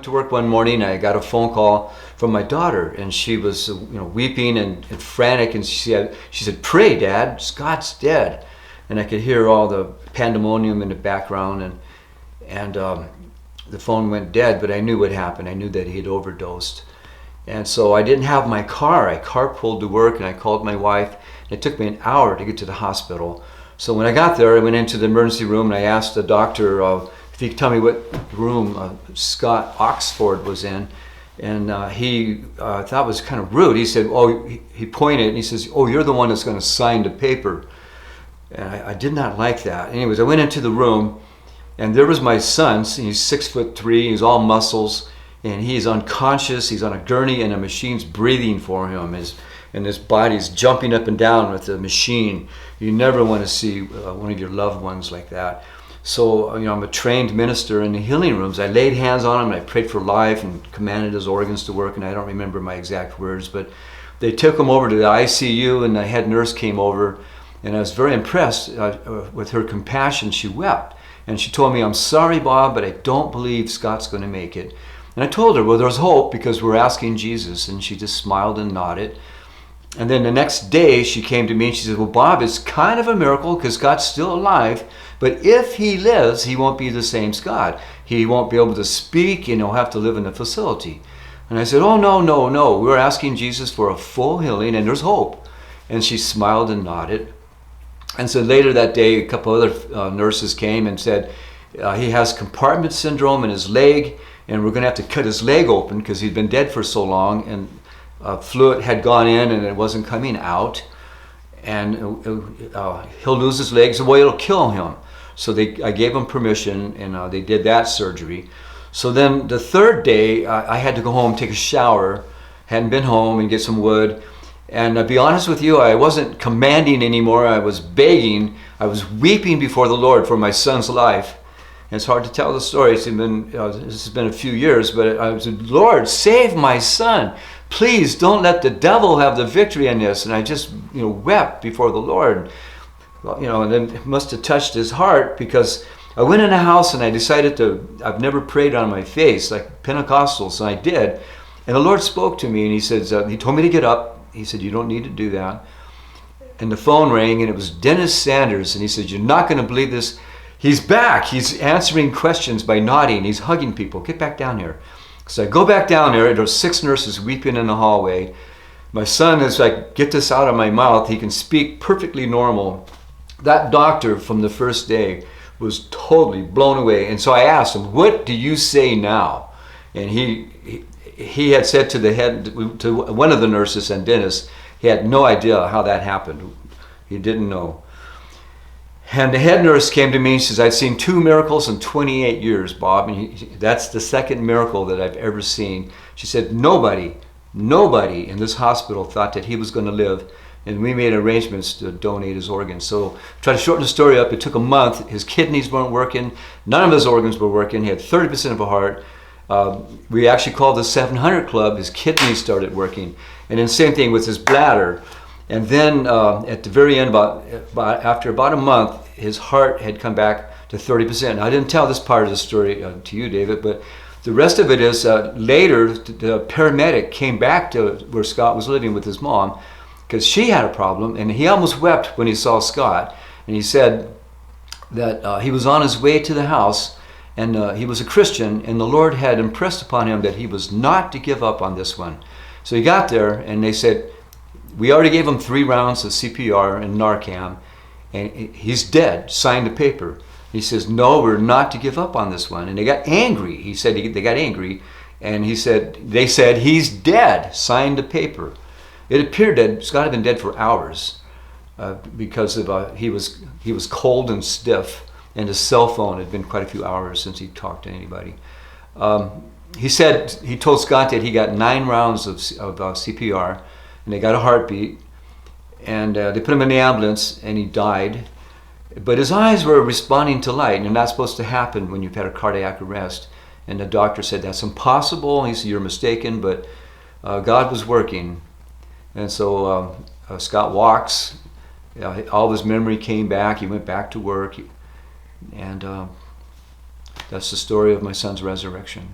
to work one morning. I got a phone call from my daughter, and she was weeping and frantic, and she said, "Pray, Dad, Scott's dead." And I could hear all the pandemonium in the background, and the phone went dead, but I knew what happened. I knew that he had overdosed. And so I didn't have my car. I carpooled to work, and I called my wife. And it took me an hour to get to the hospital. So when I got there, I went into the emergency room, and I asked the doctor if he could tell me what room Scott Oxford was in. And he thought it was kind of rude. He said, he pointed, and he says, "Oh, you're the one that's going to sign the paper." And I did not like that. Anyways, I went into the room, and there was my son. He's 6'3", he's all muscles, and he's unconscious. He's on a gurney, and a machine's breathing for him, and his body's jumping up and down with the machine. You never want to see one of your loved ones like that. So, I'm a trained minister in the healing rooms. I laid hands on him, and I prayed for life and commanded his organs to work, and I don't remember my exact words, but they took him over to the ICU, and the head nurse came over, and I was very impressed with her compassion. She wept, and she told me, "I'm sorry, Bob, but I don't believe Scott's going to make it." And I told her, well, there's hope because we're asking Jesus, and she just smiled and nodded. And then the next day she came to me and she said, "Well, Bob, it's kind of a miracle because Scott's still alive, but if he lives, he won't be the same Scott. He won't be able to speak, and he'll have to live in a facility." And I said, "Oh, no. We're asking Jesus for a full healing, and there's hope." And she smiled and nodded. And so later that day, a couple other nurses came and said, he has compartment syndrome in his leg, and we're going to have to cut his leg open because he'd been dead for so long, and fluid had gone in and it wasn't coming out, and he'll lose his legs. Well, it'll kill him. So I gave him permission, and they did that surgery. So then the third day, I had to go home, take a shower, hadn't been home, and get some wood. And to be honest with you, I wasn't commanding anymore. I was begging. I was weeping before the Lord for my son's life. And it's hard to tell the story. This has been a few years, but I said, "Lord, save my son. Please don't let the devil have the victory in this." And I just, wept before the Lord. And then it must have touched his heart, because I went in a house and I decided I've never prayed on my face like Pentecostals, and I did. And the Lord spoke to me, and he said, he told me to get up. He said, "You don't need to do that." And the phone rang, and it was Dennis Sanders, and he said, "You're not going to believe this. He's back. He's answering questions by nodding. He's hugging people. Get back down here." So I go back down there, and there's 6 nurses weeping in the hallway. My son is like, "Get this out of my mouth." He can speak perfectly normal. That doctor from the first day was totally blown away. And so I asked him, "What do you say now?" And he had said to one of the nurses and Dennis, he had no idea how that happened. He didn't know. And the head nurse came to me and says, "I've seen 2 miracles in 28 years, Bob. And that's the second miracle that I've ever seen." She said, nobody in this hospital thought that he was going to live. And we made arrangements to donate his organs. So try to shorten the story up, it took a month. His kidneys weren't working. None of his organs were working. He had 30% of a heart. We actually called the 700 Club. His kidneys started working. And then same thing with his bladder. And then at the very end, after about a month, his heart had come back to 30%. Now, I didn't tell this part of the story to you, David, but the rest of it is later, the paramedic came back to where Scott was living with his mom, because she had a problem, and he almost wept when he saw Scott. And he said that he was on his way to the house, and he was a Christian, and the Lord had impressed upon him that he was not to give up on this one. So he got there, and they said, "We already gave him 3 rounds of CPR and Narcan, and he's dead. Sign the paper." He says, "No, we're not to give up on this one." And they got angry. He said they got angry, and they said, "He's dead. Sign the paper." It appeared that Scott had been dead for hours because he was cold and stiff, and his cell phone had been quite a few hours since he talked to anybody. He told Scott that he got 9 rounds of CPR, and they got a heartbeat, and they put him in the ambulance, and he died. But his eyes were responding to light, and you're not supposed to happen when you've had a cardiac arrest. And the doctor said, "That's impossible." He said, "You're mistaken," but God was working. And so Scott walks. All of his memory came back. He went back to work. And that's the story of my son's resurrection.